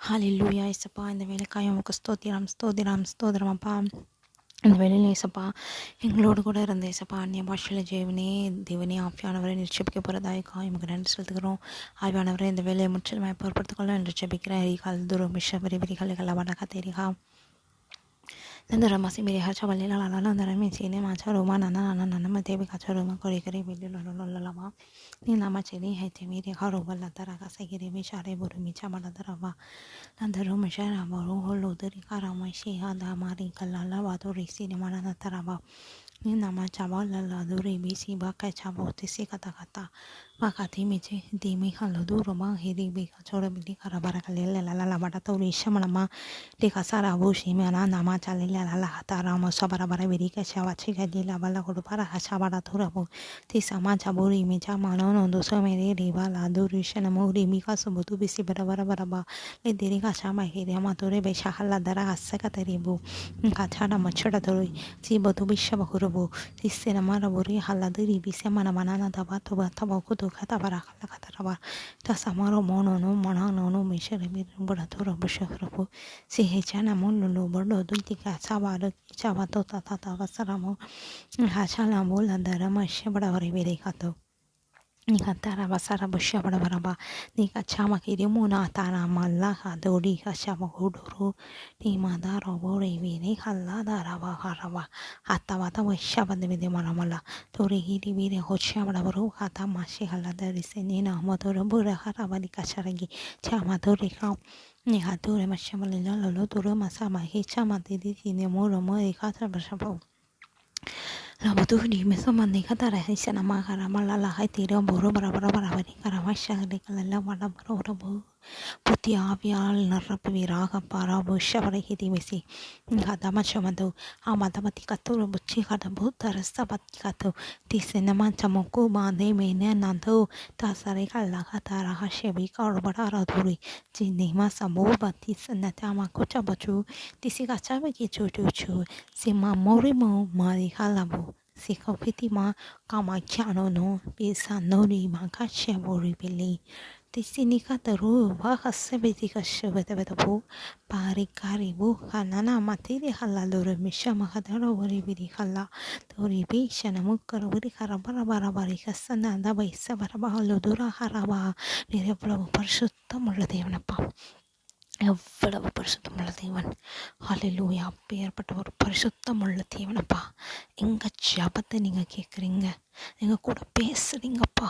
ஹalleluya இயேசப்பா, இந்த வேலைக்காய் உமக்கு ஸ்தோத்திரம் ஸ்தோத்திரம் ஸ்தோத்திரம் அப்பா. இந்த வேலையில் இயேசப்பா எங்களோடு கூட இருந்த இயேசப்பா அந்நிய பாஷையில் ஜெயவனே தேவனே ஆவியானவரை நிச்சயிக்க போகிறதாய்க்கா எமக்கு நன்றி செலுத்துகிறோம். ஆவியானவரை இந்த வேலையை முற்றிலுமாய் பொறுப்படுத்திக்கொள்ள என்று ஜெபிக்கிறேன். எரிகால் தூரம் மிஷ விரிவிரிகள் கலவடக தெரிகா Nandara masih beri hacha balik lala nandara misi ini macha rumah nana mati kaca rumah kori beli lama ni nama ciri hai temiri haru bala tara kasa kiri bicara buru micha bala tara ba nandara masyara baru holu dari karama sih ada mari kalala batu risi ni mana tara ba ni nama cabal lala duri bisi bakai cabot isi kata wakati mici dimi halu duru ma hiri bika cora beli karabara kalele lala bata turi shamalama di kasara bushi mana nama cali lala hatara mo sabara bara beri kacawa cika di la bala kudu para hacabara turabu ti sama caburi mica mana nondo so meri riba la duri shana muri mika subutu bisi bara ba le diri kacama hiri ama ture besha hala dara hasa kataribu kacana machara turi si botu bisha bakuru ti senamara buri hala diri bisi mana mana daba toba taba kudu kata bara kala kataraba ta samaro mono no mana no mishere bir bara tura bisha karabu si hechana monlo bordo dultika sabaro chava tota tata vasaramo hachala mola dara mashe bara bari bere kato Nikatara basara busha baraba nika chama kiri muna tara malaha dori kachama huduru ni madaro bore vini halla daraba haraba hatta wata wisha bande vide maramala tori hiri vire hocha barabaru hatta mashi halla dari senina motor bura haraba ni kacharagi chama dori kam ni hature mashamali lalo turu masama hi chama didi ni muro mo ikatra bashabu Lama tuh di mesama nih kata rahsia nama karama lala hai tiro boro bara ni karama syahri kalala mana boro putih apial narap viraga para bosha bara hiti mesi kata macam tu amata mati katur bocci kata buta rasa mati katu di senama camoku bande mene nantu tasare kala kata rahasya bika bara raduri jini masa mo bati senata amaku cabacu disi kaca bagi cucu sima mori mo mari kalabu si kopiti ma kama chano no bisa nori maka shabori bili Disini kataru baha sebeti kashabeta betabu pari karibu kanana matiri halalur misha mahadara wari biri hala tori bisha namukar wari harabara barabari kasana daba isa baraba haludura haraba nirepulabu parshuttamula devanappa எவ்வளவு பரிசுத்தமுள்ள தேவன் ஹalleluya அப்பேற்பட்ட ஒரு பரிசுத்தமுள்ள தேவனப்பா எங்க ஜெபத்தை நீங்க கேட்குறீங்க நீங்க கூட பேசுறீங்கப்பா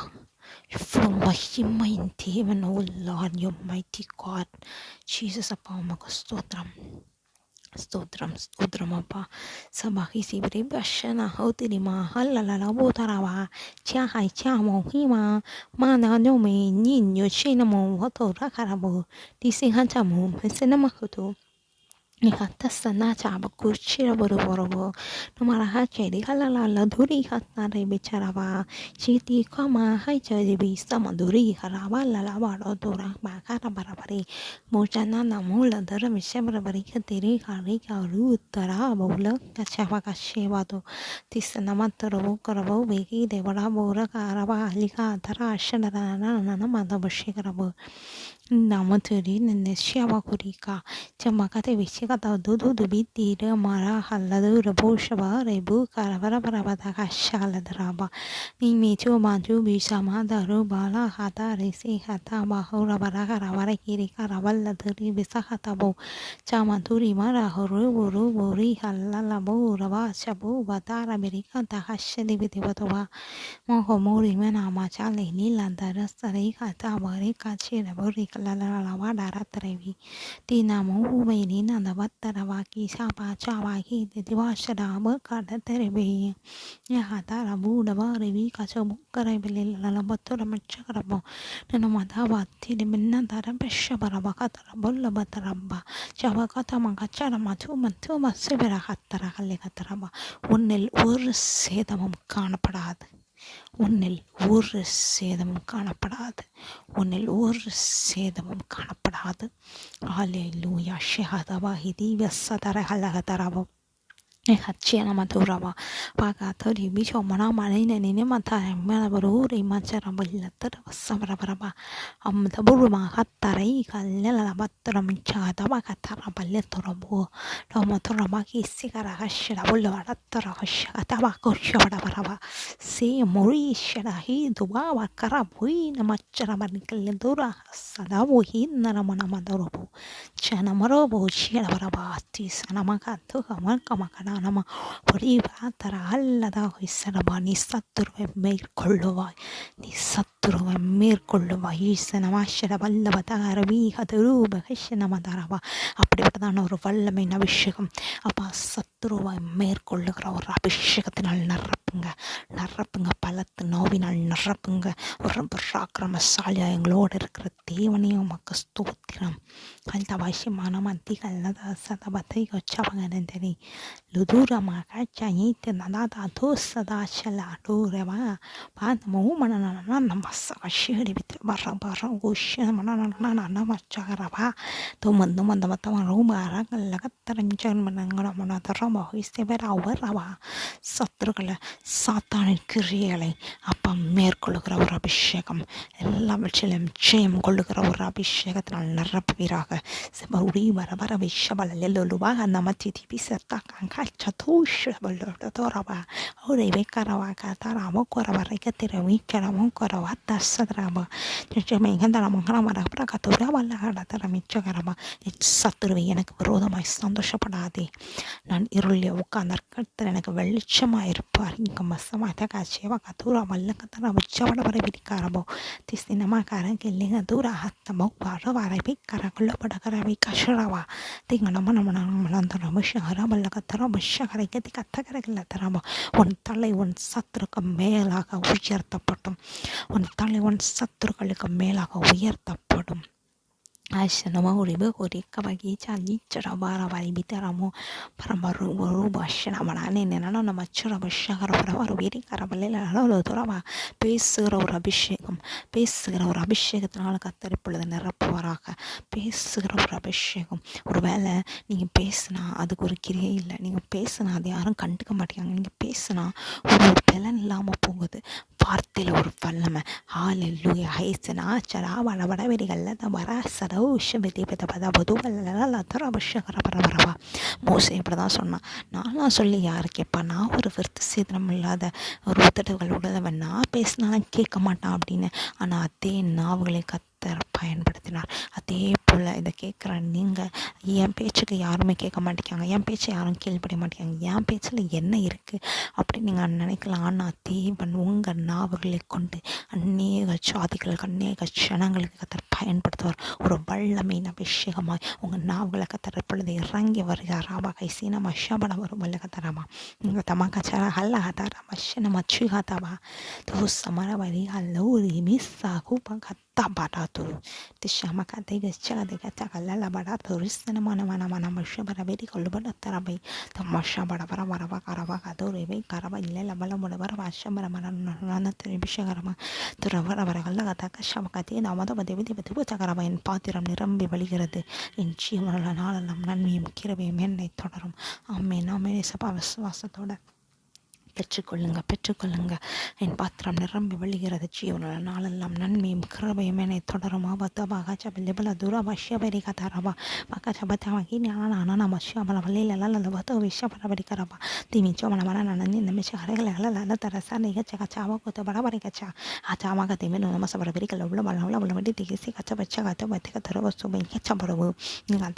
இவ்வளோ மகிமையின் தேவன் O Lord you mighty God Jesus அப்பா உமக்கு Stotram apa sabahi sibri bashana hotiri ma halala botarawa cha hai cha mo hima mana no me nin yo chena mo hoto rakarabo disi hancha mo mesena makoto Nikata sana chaba kuchira borobo numara hacheri halala duri hatna re becharaba chiti kama haichari bisa maduri haraba lala baro dora bakara barabari mojana namula dara mishabra bari kateri kari karu tara bola kachava kasheva to tisana mataro karabo begi devara bora karaba alika tara ashanara nana madabshi karabo Namaturi Neshava Kurika Chamakate Vishikata Dudu Bitira Mara Haladu Raboshava Rebu Karavara Paravata Shala Draba Nimitu Maju Bisama Daru Bala Hata Risi Hata Bahura Baraka Ravara Kirika Ravala Duri Visakatabo Chamaturi Mara Horu Buri Halalabu Rava Shabu Batara Amerika Tahashadi Vitivatova Mohomori Mena Machale Nilandara Sarika Tabarika Chiraburi Kalala Daratrevi Tina Mohu Menina Navattaravaki Sapa Chavaki the Divashada Burkada Terebi Yahatara Buddha Revi Kachabukarabili Lalabatura Machakarabo Nanamatava Tidimina Darabesha Barabakatara Bolla Bataramba Chavakata Makachara Matuma Severa Hatara Halekataraba Unil Ur Sedamum Kanaparad உன்னில் ஒரு சேதமும் காணப்படாது ஹalleluya ஷஹதவா ஹிதி வஸதர ஹலஹதரவ Hachia Maturava, Pagatori, Bicho Manama, Ninimata, Manabururi, Macharabilla, Samabaraba, the Buruma, Hatarika, Lela Batram, Tabakatara, Letorabo, Tomatorabaki, Sigara, Shirabula, Tabaco, Shabaraba, see Mori, Shadahi, Dubawa, Karabui, Namacharabanicaldura, Sadabu, Hinamana Madorobo. Chanamarobo, Shirabarabati, Sanamakato, Makamakana, Poriba, Tarahalla, Hisarabani, Satur, Mir Kolova, Nisaturu, Mir Kolova, Sanamashiraballa, Batarabi, Hadaruba, Hishanamadara, Apretano, Valamina Vishikam, Apa Saturu, Mir Kolora, Rabishikatinal Narapanga Palat, Novinal Narapanga, Ramprakra Masalia, and Lord Cretivani, Makastotiram. Kaltabashi mana manti kalnada satabati gochabangandeni ludura makacha yite nadada tosada shala durema pan mu manana namasa shiri bit barra gushya manana namachagaraba to mandamanda matama rumara lagataran chan manangara manatara histe vera waraba satrugala satan kiriyale apa merkulugra abhishekam ella vechilem chem kulugra abhishekatal narapiraga Saburi barabara vishabala lelulubaga namatiti pisata kankacha tush baloraba ore bekaraba katara mokora barikatira wichara mokora wata sadraba cheme ngandara mongara barabara katura bala hadatara michagaraba சத்துருவை எனக்கு விரோதமாய் சந்தோஷப்படாதே நான் இருளில் உட்கார்ந்தார் கர்த்தர் எனக்கு வெளிச்சமாக இருப்பார் இங்கே மசமாக காட்சியவா கதூரா மல்லக்கத்தரா உச்சவட வர விதிக்காரபோ திஸ்தினமா காரங்க இல்லைங்க தூரா ஹத்தமோ பார வரைவை கரகுள்ளப்படகரவை கஷரவா திங்க நம்ம நந்தரம ஷஹரா மல்லக்கத்தரா மஷகரைக்கு கத்தகரகில்ல தரமோ உன் தலை உன் சத்துருக்கு மேலாக உயர்த்தப்படும் உன் தலை உன் சத்துருக்களுக்கு மேலாக உயர்த்தப்படும் Ashanama uribe urika bagicha lichara bara bari bitaramo paramaru bashana manane nana namachara bashara para viri karabalela lodorava பேசுகிற ஒரு அபிஷேகம் பேசுகிற ஒரு அபிஷேகத்தினால கத்தர் இப்பொழுது நிரப்புவாராக பேசுகிற ஒரு அபிஷேகம் ஒரு வேளை நீங்கள் பேசுனா அதுக்கு ஒரு கிரியே இல்லை நீங்கள் பேசுனா அது யாரும் கண்டுக்க மாட்டேங்காங்க நீங்கள் பேசுனா ஒரு பலன் இல்லாமல் போகுது வார்த்தையில் ஒரு வல்லமை ஹalleluya ஹைசனா சரா வடவடவெளிகளில் தான் வர சரௌஷபதி பத பதுவல்ல தர அபிஷேகர பரபரவா மோசே இப்படி தான் சொன்னான் நான்லாம் சொல்லி யார் கேட்பா நான் ஒரு விருத்த சேதனம் இல்லாத ஒரு உதடுகள் உடலவன் நான் பேசினாலும் கேட்க மாட்டான் அப்படின்னு ஆனால் அதே நாவுகளை கத்தர் பயன்படுத்தினார் அதே போல் இதை கேட்குற நீங்கள் என் பேச்சுக்கு யாருமே கேட்க மாட்டேங்காங்க என் பேச்சை யாரும் கேள்விப்பட மாட்டேங்காங்க என் பேச்சில் என்ன இருக்குது அப்படின்னு நீங்கள் நினைக்கலாம் ஆனால் தேவன் உங்கள் நாவுகளை கொண்டு அநேக சாதிகளுக்கு அநேக க்ஷணங்களுக்கு கத்தர் பயன்படுத்துவார் ஒரு வல்லமையின் அபிஷேகமாய் உங்கள் நாவுகளை கத்தர் இப்பொழுது இறங்கி வருகிறார் ராபா கைசீனா மஷாபட வரும் வல்ல கத்தராமா உங்கள் தமாக்கச்சாரா ஹல்ல ஹதாரா மஷன மச்சு ஹதாவா தூசமர வரி ஹல்லூரி மிஸ்ஸா கூப்பா Tabaratu Tishama Katega Chagade Katakala Baratu Risana Mana Mashabara Vedi Kolubana Tarabai Tamasha Barabara Karavaka Rebe Karaba Lela Balamara Shamara Marana Trebishagarama Turavara Taka Shamakati Namada David Takaraba in Patiram Nirambi Baligade in Chimalan Namnami Kirabi Mene Todarum Amen Amen Sapavas Vasatoda பெற்றுக்கொள்ளுங்க என் பாத்திரம் நிரம்பி வழிகிறது ஜீவனுள்ள நாளெல்லாம் நன்மையும் கிருபையும் என்னை தொடரும் ஆபத்தபாக சபலிபல தூர வஷ்யபரி கதாரபா பக்க சபத்தமாகி நானா மஷ்யபல வழியில பத்த விஷயபரபரிக்கிறபா திமிச்சோ மனமன நனஞ்சி இந்த மிச்ச கரைகளை தரசா நிகச்ச கச்சாவா கொத்த படபரி கச்சா ஆச்சாமாக திமின் நம்ம சபரபரிக்கல உள்ள பல உள்ள வண்டி திகிசி கச்ச பச்ச கத்த பத்திக தர வஸ்து கச்சபரவு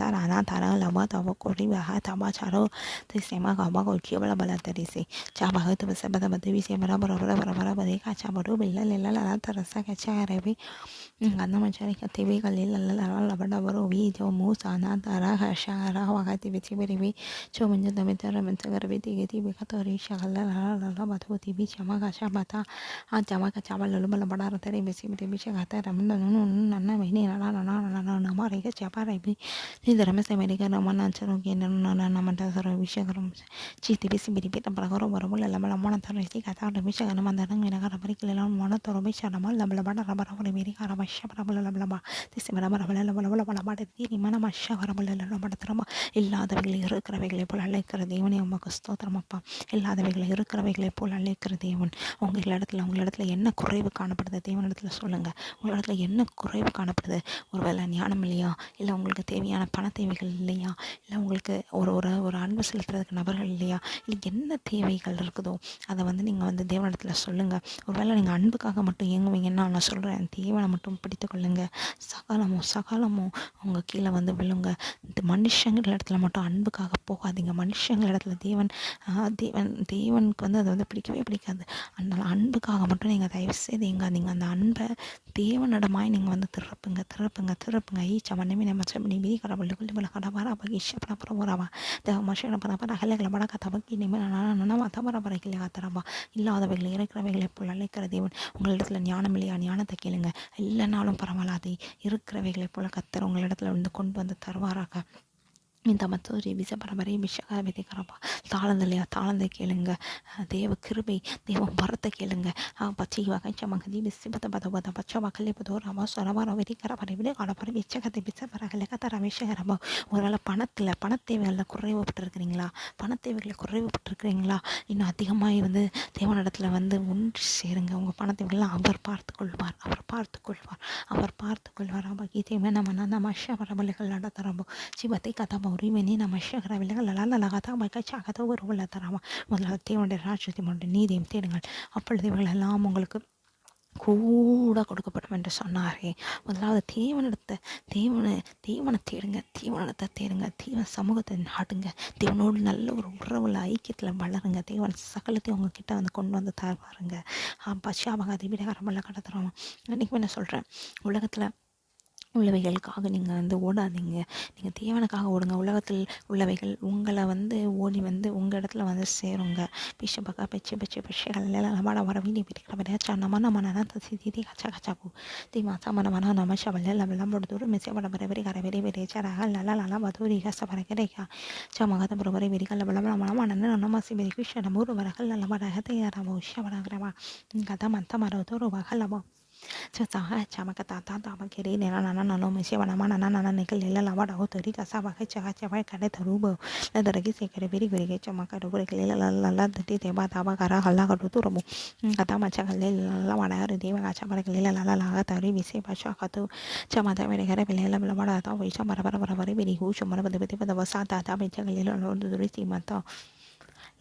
தாரானா தாரலவா தவ கொடிவாக தபாச்சாரோ திசைமா கபா கொச்சியபல பல தரிசி சாபா itu bersama dewi siapa bara kaca baru bila terasa kaca rebi karena mencari KTP kali pada baru video musa nantara hasyara wakati beri cuma menjadi mentegar beti kata risha batu TV cama kaca bata cama kaca lalu bala pada rata besi kata ramdan nana ini nana mereka siapa rebi ini dalam mereka nama nancaru kena nana mata sara bisa kerum citi besi beri pita baru லபலமான தரசி கதா ரபிஷ கனமந்தனம் வினக ரபரிக்கலாம் மன தொரபிஷ நமல் லபலபட ரபரபர மேரி கரபஷ பரபல லபலபா திசிமரப ரபல லபலபலபட theory மனமஷ வரபல லபட தரமா இல்லாதவைகளை இருக்கிறவைகளை போல் அழைக்கிற தேவனே உமக்கு ஸ்தோத்திரம் அப்பா. இல்லாதவைகளை இருக்கிறவைகளை போல் அழைக்கிற தேவன். உங்களிடத்துல என்ன குறைவு காணப்படுது தேவனிடத்துல சொல்லுங்கள். உங்களிடத்துல என்ன குறைவு காணப்படுது? ஒருவேளை ஞானம் இல்லையா, இல்லை உங்களுக்கு தேவையான பண தேவைகள் இல்லையா, இல்லை உங்களுக்கு ஒரு ஒரு ஒரு அன்பு செலுத்துறதுக்கு நபர்கள் இல்லையா, இல்லை என்ன தேவைகள் இருக்குதோ அதை நீங்கள் தேவனிடத்தில் சொல்லுங்கள். ஒருவேளை நீங்கள் அன்புக்காக மட்டும் இயங்குவீங்கன்னா நான் சொல்கிறேன், தேவனை மட்டும் பிடித்து கொள்ளுங்கள். சகலமும் அவங்க கீழே விழுங்க. இந்த மனுஷங்கள் இடத்துல மட்டும் அன்புக்காக போகாதீங்க. மனுஷங்கள் இடத்துல தேவனுக்கு அது பிடிக்கவே பிடிக்காது. அதனால் அன்புக்காக மட்டும் நீங்கள் தயவு செய்து எங்காதீங்க. அந்த அன்பை தேவனிடமாய் நீங்கள் திருப்புங்க ஈச்சா மன்னமே நம்ம செம்மணி மீதி கடவுள் கடவாரா பகிஷப்பட புறவராவா தேவமாஷன பரபர ஹலகளை படக்க தபக்கி நிமிடமா தபரபரைக்கில்லை காத்தரவா. இல்லாதவைகளை இருக்கிறவைகளை போல் அழைக்கிற தேவன். உங்களிடத்துல ஞானம் இல்லையா, ஞானத்தை கேளுங்க. இல்லைனாலும் பரவாயில்லாது, இருக்கிறவைகளை போல கத்தர் உங்களிடத்துல கொண்டு வந்து தருவாராக. இந்த மற்றொரு விச பரபரை விஷக விதைக்கிறப்பா. தாளந்து இல்லையா, தாளந்தை கேளுங்க. தேவ கிருபை, தேவ வரத்தை கேளுங்க. பச்சை வகைச்ச மகதி விசிபத பதபத பச்ச வகலை பதோ ரவா சொரவா விதிக்கிற பரவிலே கடப்பற விச்சகத்தை பிச்ச பரகலை கத்தர விஷகரபா. ஒருவேளை பணத்தேவைகளில் குறைவுபட்டுருக்கிறீங்களா? பணத்தேவைகளை குறைவுபட்டுருக்கிறீங்களா? இன்னும் அதிகமாக தேவனிடத்தில் ஒன்று சேருங்க. உங்கள் பணத்தேவைகள்லாம் அவர் பார்த்துக்கொள்வார். அப்போ கீதையுமே நம்ம மஷ பரபலைகள் நடத்துகிறப்போ சிவத்தை கதா உரிமைனே நம்ம ஷகரவில்லைகள் லலகதா மைக்காச்சாகதோ ஒரு உள்ள தராமா. முதல்ல தேவனுடைய ராஜ்யத்தை நீதியும் தேடுங்கள், அப்பொழுது இவர்கள் எல்லாம் உங்களுக்கு கூட கொடுக்கப்படும் என்று சொன்னாரே. முதலாவது தேவனை தேடுங்க. தேவன் சமூகத்தை நாடுங்க. தேவனோடு நல்ல ஒரு உறவுல ஐக்கியத்தில் வளருங்க. தேவன் சகலத்தையும் உங்ககிட்ட கொண்டு வந்து தருவாருங்க. பச்சாபகாதி விடகாரமெல்ல கடத்துறோம். இன்றைக்கி என்ன சொல்கிறேன், உலகத்தில் உள்ளவைகளுக்காக நீங்கள் ஓடாதீங்க. நீங்கள் தேவனுக்காக ஓடுங்க. உலகத்தில் உள்ளவைகள் உங்களை ஓடி உங்கள் இடத்துல சேருங்க. பிஷபக்கா பெச்சு பெச்சு பெஷகள் லமாட வர வீடி பிடிக்கிற வரையாச்சா நம்ம தசி தீதி கச்சா கச்சாப்பூ தீ மாசா மன நம்ம ஷவல்ல லவெல்லாம் போடுதூர் மெசேவட பரவரி கரவரி வெறிச்சாராக லலா வதூரி கசபரகரேக்கா சமகத பரவரி வெறிகள் லவலம் மன நமசி வெறிக்கு ஷடமூர் வரகள் லவடக தயாராவோ ஷவரகரவா கதை மத்த Marathur வகலவோ Chataha chamakata tabakiri nana mesiwana nana nickel lava authority Savaka Chava Kade Tarubo the Regis very very chamaka la the Teba Tabakara Halaga Turubu Katama Chakale Lavada Deva Chamakala Lala Tari Visi Pachakato Chamata Veregara Lavada which are very huge the Vasata Tabichakala the Ritimata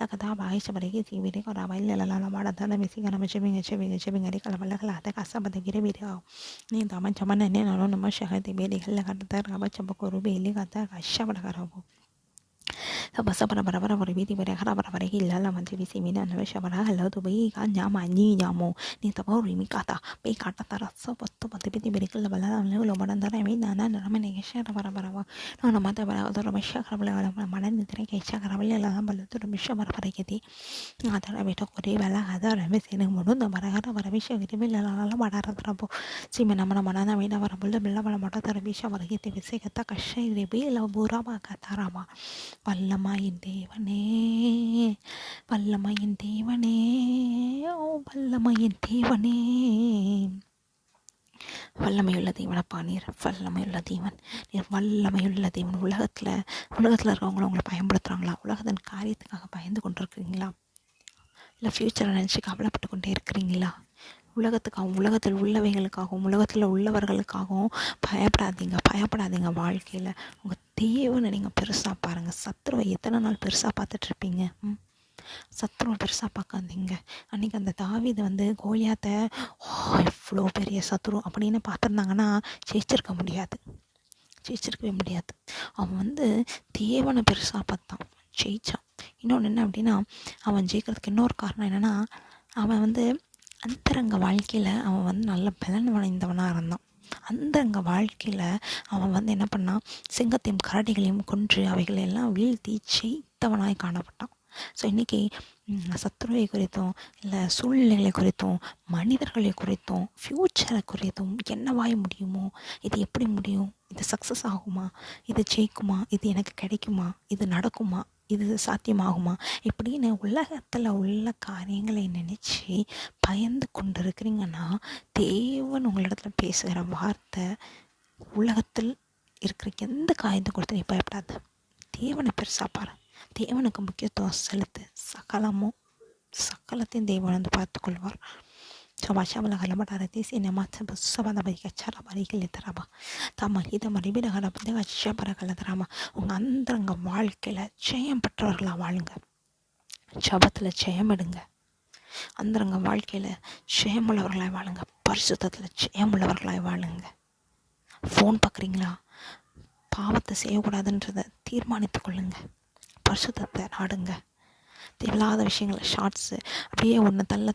Lakataba is a very video or a while missing and achieving a calabala casa, but the Giri video. Need the Manchaman and Nana Masha had the baby Lakata Rabachabako Rubi Ligata Shabarabo. Sabasabara Viti Harabaraki Lala Mantivisi Mina and Veshabara hello to be Yama Niyamo Nitabori Mikata Pekata Sopo to the Piti Medical Bala Lobanda Nana Ramanation of Barabarava no matter about the Ramashaka Madan Chakaravilla to the Mishabaraketi Other Abito Kodibala Hadar and Missing Mudunda Baragara Varavisha Villa Badarapo Simena Manana Vida Varabula Mata Bisha Varakiti Visekataka Shay Bila Buraba Katarama Pallamayin Devane, oh Pallamayin Devane. வல்லமையுள்ள தேவனப்பா, நீர் வல்லமையுள்ள தேவன். நீர் வல்லமையுள்ள தேவன். உலகத்தில் இருக்கவங்கள உங்களை பயன்படுத்துகிறாங்களா? உலகத்தின் காரியத்துக்காக பயந்து கொண்டு இருக்கிறீங்களா? இல்லை ஃப்யூச்சரை நினச்சி கவலைப்பட்டு கொண்டே இருக்கிறீங்களா? உலகத்தில் உள்ளவைகளுக்காகவும் உலகத்தில் உள்ளவர்களுக்காகவும் பயப்படாதீங்க. வாழ்க்கையில் உங்கள் தேவனை நீங்கள் பெருசாக பாருங்கள். சத்துருவை எத்தனை நாள் பெருசாக பார்த்துட்ருப்பீங்க? சத்துருவை பெருசாக பார்க்காதீங்க. அன்றைக்கி அந்த தாவீது கோலியாத்தை இவ்வளோ பெரிய சத்துரு அப்படின்னு பார்த்துருந்தாங்கன்னா ஜெயிச்சிருக்கவே முடியாது. அவன் தேவனை பெருசாக பார்த்தான், ஜெயிச்சான். இன்னொன்று என்ன அப்படின்னா, அவன் ஜெயிக்கிறதுக்கு இன்னொரு காரணம் என்னென்னா, அவன் அந்தரங்க வாழ்க்கையில் அவன் நல்ல பலன் வாய்ந்தவனாக இருந்தான். அந்தரங்க வாழ்க்கையில் அவன் என்ன பண்ணான், சிங்கத்தையும் கரடிகளையும் கொன்று அவைகளெல்லாம் வீழ்த்தி ஜெயித்தவனாய் காணப்பட்டான். ஸோ இன்றைக்கி சத்துருவை குறித்தும் இல்லை சூழ்நிலைகளை குறித்தும் மனிதர்களை குறித்தும் ஃப்யூச்சரை குறித்தும் என்னவாய் முடியுமோ, இது எப்படி முடியும், இது சக்ஸஸ் ஆகுமா, இது ஜெயிக்குமா, இது எனக்கு கிடைக்குமா, இது நடக்குமா, இது சாத்தியமாகுமா இப்படின்னு உலகத்தில் உள்ள காரியங்களை நினச்சி பயந்து கொண்டு இருக்கிறீங்கன்னா, தேவன் உங்களிடத்துல பேசுகிற வார்த்தை உலகத்தில் இருக்கிற எந்த காரியத்தை கொடுத்து நீ பயப்படாத. தேவனை பெருசாக பாரு, தேவனுக்கு முக்கியத்துவம் செலுத்து. சகலத்தையும் தேவன் வந்து பார்த்துக்கொள்வார். Shabashabala galabara disi namata busabada barika chara barika litaraba tama hida maribida galabada shabara galadrama உங்க அந்தரங்க வாழ்க்கையில் ஜெயம் பெற்றவர்களாக வாழுங்க. ஜபத்தில் ஜெயம் எடுங்க. அந்தரங்க வாழ்க்கையில் ஜெயமுள்ளவர்களாய் வாழுங்க. பரிசுத்தத்தில் ஜெயமுள்ளவர்களாய் வாழுங்க. ஃபோன் பார்க்குறீங்களா? பாவத்தை செய்யக்கூடாதுன்றதை தீர்மானித்து கொள்ளுங்க. பரிசுத்தத்தை நாடுங்க. தேவையில்லாத விஷயங்கள் ஷார்ட்ஸு அப்படியே ஒன்று தள்ள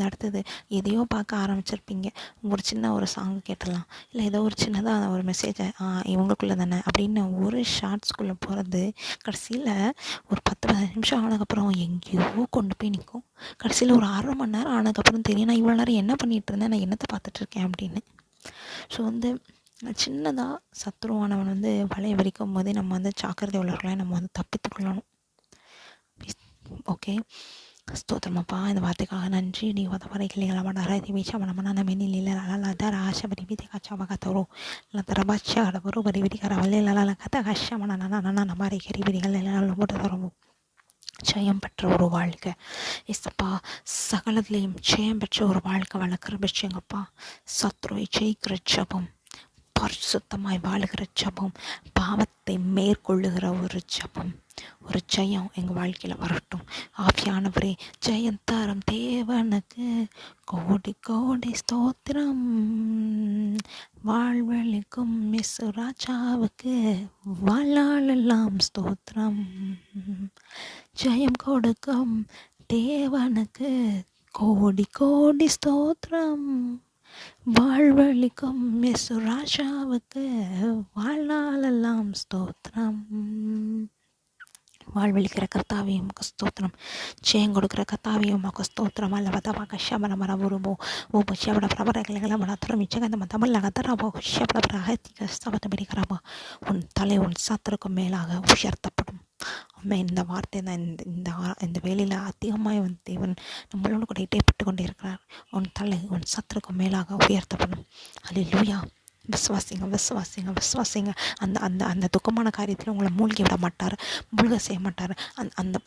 அடுத்தது எதையோ பார்க்க ஆரம்பிச்சிருப்பீங்க. ஒரு சின்ன ஒரு சாங் கேட்டுடலாம், இல்லை ஏதோ ஒரு சின்னதாக ஒரு மெசேஜை இவங்களுக்குள்ளே தானே அப்படின்னு ஒரு ஷார்ட்ஸ்குள்ளே போகிறது கடைசியில் ஒரு 10-15 நிமிஷம் ஆனதுக்கப்புறம் எங்கேயோ கொண்டு போய் நிற்கும். கடைசியில் ஒரு 1/2 மணி நேரம் ஆனதுக்கப்புறம் தெரியும் நான் இவ்வளோ நேரம் என்ன பண்ணிகிட்டு இருந்தேன், நான் என்னத்தை பார்த்துட்ருக்கேன் அப்படின்னு. ஸோ சின்னதாக சத்ருவானவன் வலையை விரிக்கும் போதே நம்ம ஜாக்கிரதை உள்ளவர்களாக நம்ம தப்பித்துக்கொள்ளணும். ஓகே, ஸ்தோத்திரமாப்பா. இந்த வார்த்தைக்காக நன்றி. நீ வரைகளை அளவடாராதி வீச்சா மனமன மெனில லலதர ஆஷபரி விதி கச்சவகத்தோரோ லதரபாச்ச கடவரு பரி விதி கரவல்லே லல கத கஷமனன நமாரி கரி விதிகள் எல்லாம் போட்டு ஜெயம் பெற்ற ஒரு வாழ்க்கை இசப்பா, சகலத்துலேயும் ஜெயம் பெற்ற ஒரு வாழ்க்கை வளர்க்குற விஷயங்கப்பா. சத்ருவை ஜெயிக்கிற ஜபம், பரிசுத்தமாய் வாழுகிற ஜபம், பாவத்தை மேற்கொள்ளுகிற ஒரு ஜபம், ஒரு ஜெயம் எங்கள் வாழ்க்கையில் வரட்டும். ஆவியானவரே, ஜெயம் தரும் தேவனுக்கு கோடி கோடி ஸ்தோத்திரம். வாழ்வழிக்கும் ராஜாவுக்கு வாழ்நாளெல்லாம் ஸ்தோத்திரம். ஜெயம் கொடுக்கும் தேவனுக்கு கோடி கோடி ஸ்தோத்திரம். வாழ்வழிக்கும் ராஜாவுக்கு வாழ்நாளெல்லாம் ஸ்தோத்திரம். வாழ்வழிக்கிற கர்த்தாவையும் ஸ்தோத்திரம். ஜெயம் கொடுக்குற கர்த்தாவையும் உமக்கு ஸ்தோத்திரம். அல்லவதவா கஷ்யபட மரபுருபோ ஓ ஷபட பிரபரங்களை மனத்துறம் இச்சகந்த தமிழ் நகத்தராபோ ஷபட பிரகத்தி கஷ்டப்பட்டு பிடிக்கிறாபோ உன் தலை உன் சத்துருக்கும் மேலாக உயர்த்தப்படும். அம்மா, இந்த வார்த்தை தான் இந்த வேலையில் அதிகமாக தேவன் நம்மளோட கூட இடைப்பட்டு கொண்டே இருக்கிறார். உன் தலை உன் சத்துருக்கும் மேலாக உயர்த்தப்படும். அல்லேலூயா. விசுவாசிங்க. அந்த அந்த அந்த துக்கமான காரியத்தில் உங்களை மூழ்கி விட மாட்டார், மூழ்க செய்ய மாட்டார்.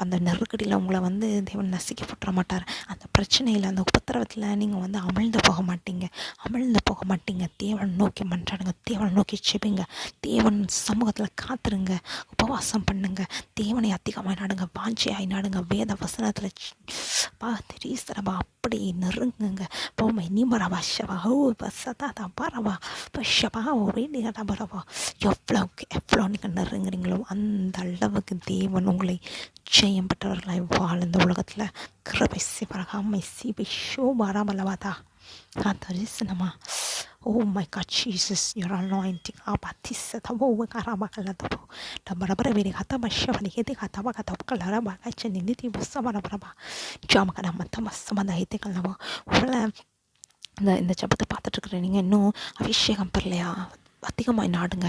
அந்த நெருக்கடியில் உங்களை தேவன் நசுக்கி போட்டுற மாட்டார். அந்த பிரச்சனையில், அந்த உபத்திரவத்தில் நீங்கள் அமிழ்ந்து போக மாட்டீங்க. தேவன் நோக்கி மன்றாடுங்க, தேவன் நோக்கி செபிங்க, தேவன் சமூகத்தில் காத்துருங்க, உபவாசம் பண்ணுங்க, தேவனை அதிகமாக நாடுங்க, வாஞ்சியாய் நாடுங்க, வேத வசனத்தில் தெரியுறவா அப்படி நெருங்குங்க. போமை நீமரவா ஷவா ஓ பசதா பரவா பஷபா ஓ வேண்டியடா பரவா. எவ்வளோ நீங்கள் நெருங்குறீங்களோ அந்த அளவுக்கு தேவன் உங்களை ஜெயம் பெற்றவர்களாய் வாழ்ந்த உலகத்தில் கிருபை சிவரகாமை CP ஷோபாராமலவாதா காத்தரிசனமா. Oh my God, Jesus, your anointing. Abatisa tabo karaba kalatabo. Tabarabara veri kata basha vani hete kata ba kata kalara ba kacha ninditi busama baraba. Jam kana matama samada hete kalabo. Wala இந்த ஜபத்தை பார்த்துட்டு இருக்கிற நீங்கள் இன்னும் அபிஷேகம் பெறலையா? அதிகமாக நாடுங்க.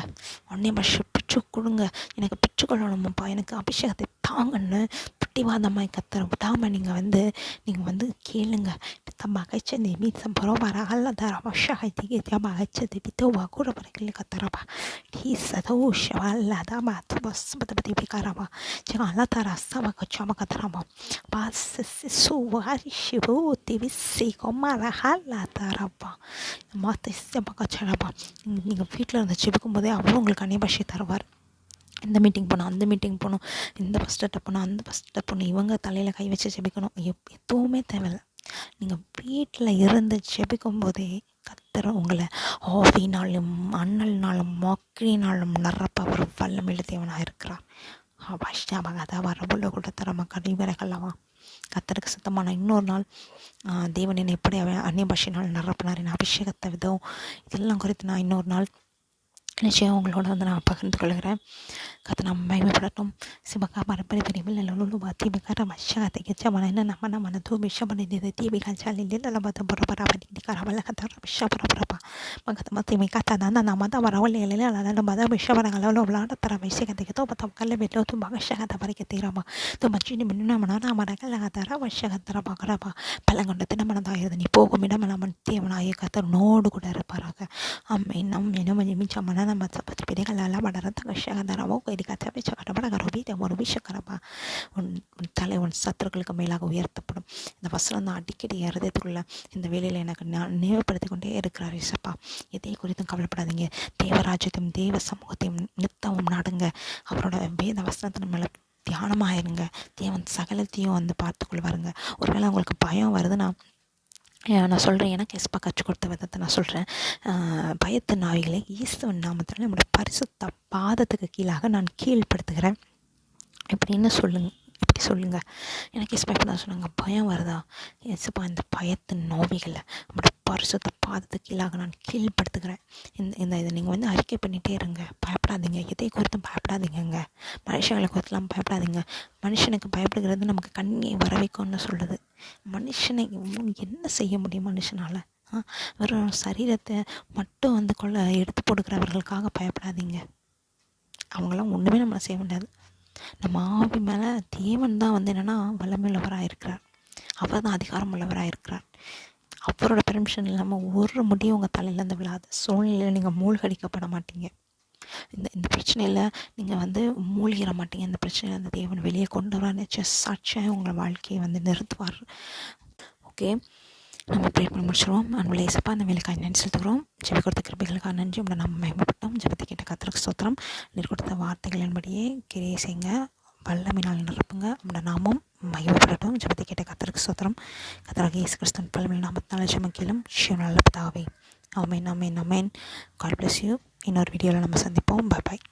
உடனே பிச்சு கொடுங்க. எனக்கு பிச்சு கொள்ளணுமாப்பா, எனக்கு அபிஷேகத்தை தாங்கன்னு பிடிவாதமாக கத்துறதாம நீங்கள் கேளுங்க. மகிழ்ச்சி மீசம் பரோபரகல்ல தர மஷாய்த்திகே மகிழ்ச்சி பித்தோவா கூட பறக்கல கத்தரபா ஹீசதோஷவல்லதமா துபஸ்பதபதி பிகாரபா ஜகல தர சமக சமக தரமா பாசஸு வாரிஷிபோ திவிசி கொமரஹல்ல தரபா மாத்தஸ பகச்சரபா. நீங்கள் வீட்டில் இருந்து செபிக்கும் போதே அவ்வளோ உங்களுக்கு அநேபாஷை தருவார். இந்த மீட்டிங் போகணும், அந்த மீட்டிங் போகணும், இந்த ஃபஸ்ட் ஸ்டெப் போகணும், அந்த ஃபஸ்ட் ஸ்டெப் போகணும், இவங்க தலையில் கை வச்சு ஜெபிக்கணும், எதுவுமே தேவையில்லை. நீங்கள் வீட்டில் இருந்து ஜெபிக்கும் போதே கர்த்தர் உங்களை ஆவினாலும் அண்ணல்னாலும் மக்கினாலும் நிரப்பவர் வல்லமையுள்ள தேவனாக இருக்கிறார். அவஷ்டாபகதா வரபுள்ள கூட தரமா கழிவறைகள்லவா. கர்த்தருக்கு சுத்தமான இன்னொரு நாள் தேவன் என்னை எப்படி அந்நிய பாஷையினால் நிரப்பினார், என் அபிஷேகத்தை விதம் இதெல்லாம் குறித்து நான் இன்னொரு நாள் நிச்சயம் உங்களோட வந்து நான் பகிர்ந்து கொள்கிறேன். கர்த்தர் நாம் மகிமைப்படட்டும். சிவகா பரப்பரை பிரிவில் நல்ல தீபிகார வஷகத்தை கெச்சமான நம்ம தூ விஷபடிது தீபிகாச்சாலில் நல்ல பரபரபடி கரவல கத்தர விஷபரபரப்பா மகத்தம திமிகாத்தன நமத வரவலையில நல்ல மத விஷபரங்கள விளாடத்தர விஷயத்தை தோப்பத்தம் கல்ல வெள்ளோ ತುಂಬ வஷகத்தை பறிக்க தீரமா ತುಂಬ ಚೀನಿ ಮಿನ್ನ ಮನ ಮರಗಳ ಕತರ ವಶಗತ್ತರ பகரப்பா பலங்கொண்டத்தின மனதாகிறது நீ போகும் இடம் நம்ம தேவனாய கத்தர் நோடு கூட இருப்பாராக அம்மை நம் என்ன மிச்ச மன நம்ம பத்தி பிடிகளெல்லாம் வளரத்த கஷகதரவோ கரிகாத்த வச்ச கடப்பட கரோபி ஒரு விஷக்கரப்பா உன் தலை உன் சத்துருக்களுக்கு மேலாக உயர்த்தப்படும். இந்த வசனம் தான் அடிக்கடி இருதயத்துக்குள்ள இந்த வேலையில் எனக்கு நினைவுபடுத்தி கொண்டே இருக்கிறார் இசப்பா. எதை குறித்தும் கவலைப்படாதீங்க. தேவராஜ்யத்தையும் தேவ சமூகத்தையும் நித்தமும் நாடுங்க. அவரோட வேத வசனத்தின் மேலே தியானமாயிருங்க. தேவன் சகலத்தையும் வந்து பார்த்துக்கொள்வாருங்க. ஒருவேளை உங்களுக்கு பயம் வருதுன்னா நான் சொல்கிறேன், எனக்கு எஸ்பா கற்றுக் கொடுத்த விதத்தை நான் சொல்கிறேன். பயத்து நாவிகளை இயேசுவின் நாமத்தில் நம்முடைய பரிசுத்த பாதத்துக்கு கீழாக நான் கீழ்ப்படுத்துகிறேன் இப்படின்னு இப்படி சொல்லுங்கள். எனக்கு எஸ்பா இப்படி தான் சொன்னாங்க, பயம் வருதா எஸ்பா இந்த பயத்தின் நோவிகளை நம்முடைய பரிசுத்த பாதத்துக்கு கீழாக நான் கீழ்ப்படுத்துகிறேன். இதை நீங்கள் வந்து அறிக்கை பண்ணிகிட்டே இருங்க. பயப்படாதீங்க, எதை குறித்தும் பயப்படாதீங்க. மனுஷங்களை குறித்துலாம் பயப்படாதீங்க. மனுஷனுக்கு பயப்படுகிறது நமக்கு கண்ணே வர வைக்கும்னு சொல்லுது. மனுஷனை என்ன செய்ய முடியும் மனுஷனால்? வெறும் சரீரத்தை மட்டும் வந்து எடுத்து போடுக்கிறவர்களுக்காக பயப்படாதீங்க. அவங்களாம் ஒன்றுமே நம்மளை செய்ய முடியாது. நம்ம ஆவி மேலே தேவன் தான் வந்து என்னென்னா வல்லமையுள்ளவராக இருக்கிறார். அவர் தான் அதிகாரம் உள்ளவராக இருக்கிறார். அவரோட பெர்மிஷன் இல்லாமல் ஒரு முடியும் உங்கள் தலையிலேருந்து விழாத சூழ்நிலையில் நீங்கள் மூழ்கடிக்கப்பட மாட்டீங்க. இந்த பிரச்சனையில் நீங்கள் வந்து மூழ்கிட மாட்டீங்க. இந்த பிரச்சனையில் அந்த தேவன் வெளியே கொண்டு வர நிச்சயம் சாட்சியாக உங்களை வாழ்க்கையை வந்து நிறுத்துவார். ஓகே, நம்ம ப்ரே பண்ணி முடிச்சிடுவோம். அன்புள்ள இயேசப்பா, அந்த வேலைக்காக நன்றி செலுத்துகிறோம். ஜெபி கொடுத்த கிருபைகளுக்காக நன்றி. உங்களை நம்ம மகிமைப்பட்டோம். ஜெபத்தை கேட்ட கர்த்தருக்கு ஸ்தோத்திரம். நீர் கொடுத்த வார்த்தைகளின்படியே கிரியை செய்யுங்க, வல்லமையினால் நிரப்புங்க. உங்களோட நாமம் மகிமைப்படட்டும். ஜெபத்தை கேட்ட கர்த்தருக்கு ஸ்தோத்திரம். கர்த்தராகிய இயேசு கிறிஸ்துவின் பல்லமையில் நாமத்தினால ஜெபம் ஷிவ நல்ல பிதாவே. ஆமென், ஆமென், ஆமென். God bless you. இன்னொரு வீடியோவில் நம்ம சந்திப்போம். பாய் பாய்.